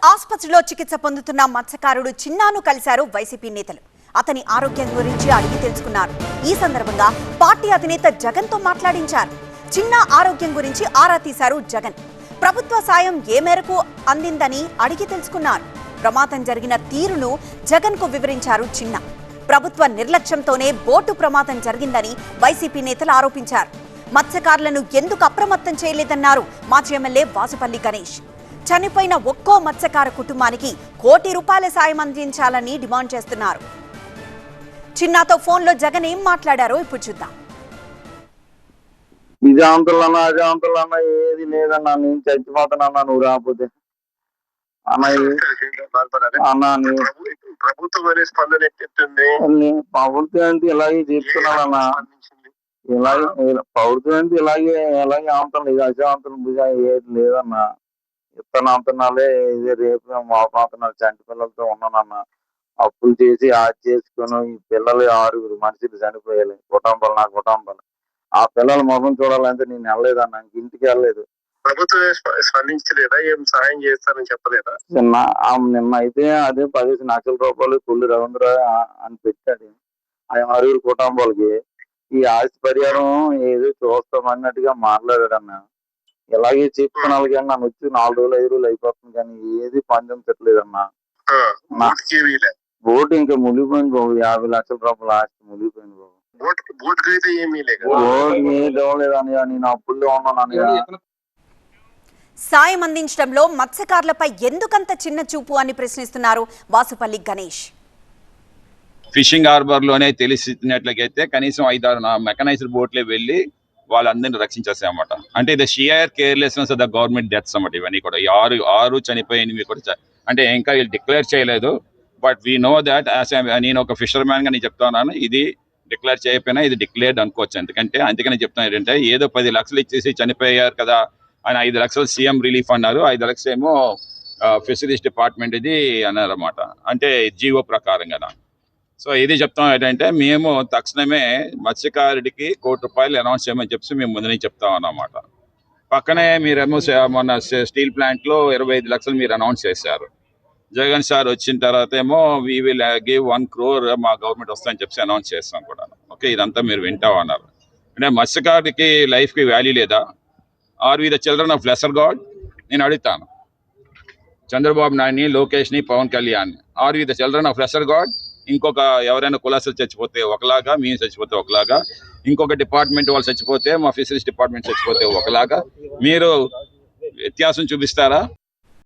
ఆసుపత్రిలో చికిత్స పొందుతున్న మత్స్యకారుడు చిన్నాను కలిశారు వైసీపీ నేతలు. అతని ఆరోగ్యం గురించి అడిగి తెలుసుకున్నారు. ఈ సందర్భంగా పార్టీ అధినేత జగన్ తో మాట్లాడించారు. చిన్న ఆరోగ్యం గురించి ఆరా తీశారు జగన్. ప్రభుత్వ సాయం ఏ మేరకు అందిందని అడిగి తెలుసుకున్నారు. ప్రమాదం జరిగిన తీరును జగన్ కు వివరించారు చిన్న. ప్రభుత్వ నిర్లక్ష్యంతోనే బోటు ప్రమాదం జరిగిందని వైసీపీ నేతలు ఆరోపించారు. మత్స్యకారులను ఎందుకు అప్రమత్తం చేయలేదన్నారు మాజీ ఎమ్మెల్యే వాసుపల్లి గణేష్. చనిపోయిన ఒక్కో మత్స్యకార కుటుంబానికి ₹1 కోటి సాయం అందించాలని డిమాండ్ చేస్తున్నారు. చిన్నాతో ఫోన్లో జగన్ ఏం మాట్లాడారో ఇప్పుడు చూద్దాం. నిజాంతులన్నా అజాంతులన్నా ఏది లేదన్నా, నేను చచ్చిపోతానన్నా నువ్వు రాకపోతే ప్రభుత్వం అనే స్పందన ఎట్టింది. ప్రభుత్వం అంటే ఇలాగే చెప్తున్నానన్నా, ప్రభుత్వం అంటే ఎలాగే ఆంతలు ఇది అజాంతులు భుజ ఏది లేదన్నా. ఇత్తనం అంతనాలే ఇదే రేపు మోపంతనాలు చంటి పిల్లలతో ఉన్నానన్నా. అప్పులు చేసి చేసుకుని ఈ పిల్లలు 6 మనుషులు చనిపోయాలి. నా కుటుంబాలు ఆ పిల్లల ముఖం చూడాలంటే నేను వెళ్ళలేదన్నా, ఇంటికి వెళ్ళలేదు. ప్రభుత్వం స్పందించలేదా? ఏం సహాయం చేస్తారని చెప్పలేదా? నిన్న అయితే అదే 15 లక్షల రూపాయలు కొల్లు రవీంద్ర అని పెట్టాడు. ఆ 6 కుటుంబాలకి ఈ ఆస్తి పరిహారం ఏదో చూస్తామన్నట్టుగా మాట్లాడాడన్నా. ఇలాగే చెప్తున్నాను కానీ నన్ను వచ్చి 4 రోజులు 5 రోజులు అయిపోతుంది కానీ ఏది పంపించట్లేదన్నా. బోటు ఇంకా మునిగిపోయింది బాబు. 50 లక్షల రూపాయల ఆస్తి మునిగిపోయింది బాబు. బోటుకి అయితే ఏమీ లేదని నేను అప్పుల్లో ఉన్నాను. సాయం అందించడంలో మత్స్యకారులపై ఎందుకంత చిన్న చూపు అని ప్రశ్నిస్తున్నారు వాసుపల్లి గణేష్. ఫిషింగ్ హార్బర్ లోనే తెలిసినట్లయితే కనీసం 5-6 మెకనైజ్డ్ బోట్లే వెళ్ళి వాళ్ళందరినీ రక్షించేస్తాయన్నమాట. అంటే ఇది shear carelessness of the government deaths అన్నమాట. ఇవన్నీ కూడా 6 చనిపోయినవి కూడా అంటే ఇంకా వీళ్ళు డిక్లేర్ చేయలేదు. బట్ వీ నో దాట్ నేను ఒక ఫిషర్మ్యాన్ గా నేను చెప్తున్నాను, ఇది డిక్లేర్ చేయకపోయినా ఇది డిక్లేర్డ్ అనుకోవచ్చు. అందుకని చెప్తాను ఏంటంటే ఏదో 10 లక్షలు ఇచ్చేసి చనిపోయారు కదా ఆయన 5 లక్షలు సీఎం రిలీఫ్ అన్నారు, 5 లక్షలు ఏమో ఫిషరీస్ డిపార్ట్మెంట్ ఇది అన్నారు అన్నమాట. అంటే జీవో ప్రకారం కదా. సో ఇది చెప్తాం ఏంటంటే మేము తక్షణమే మత్స్యకారుడికి ₹1 కోటి అనౌన్స్ చేయమని చెప్పి మేము ముందు నుంచి చెప్తాం అన్నమాట. పక్కనే మీరేమో మొన్న స్టీల్ ప్లాంట్ లో 25 లక్షలు మీరు అనౌన్స్ చేశారు. జగన్ సార్ వచ్చిన తర్వాత ఏమో వీ విల్ గివ్ 1 crore మా గవర్నమెంట్ వస్తుందని చెప్పి అనౌన్స్ చేస్తాం కూడా. ఓకే, ఇదంతా మీరు వింటామన్నారు. అంటే మత్స్యకారుడికి లైఫ్ కి వాల్యూ లేదా? Are we the children of lesser god? నేను అడుగుతాను చంద్రబాబు నాయుడిని, లోకేష్ని, Pavan Kalyan. Are we the children of lesser god? ఇంకొక ఎవరైనా కులాసులు చచ్చిపోతే ఒకలాగా, మేము చచ్చిపోతే ఒకలాగా, ఇంకొక డిపార్ట్మెంట్ వాళ్ళు చచ్చిపోతే, మా ఫిషరీస్ డిపార్ట్మెంట్ చచ్చిపోతే ఒకలాగా మీరు వ్యత్యాసం చూపిస్తారా?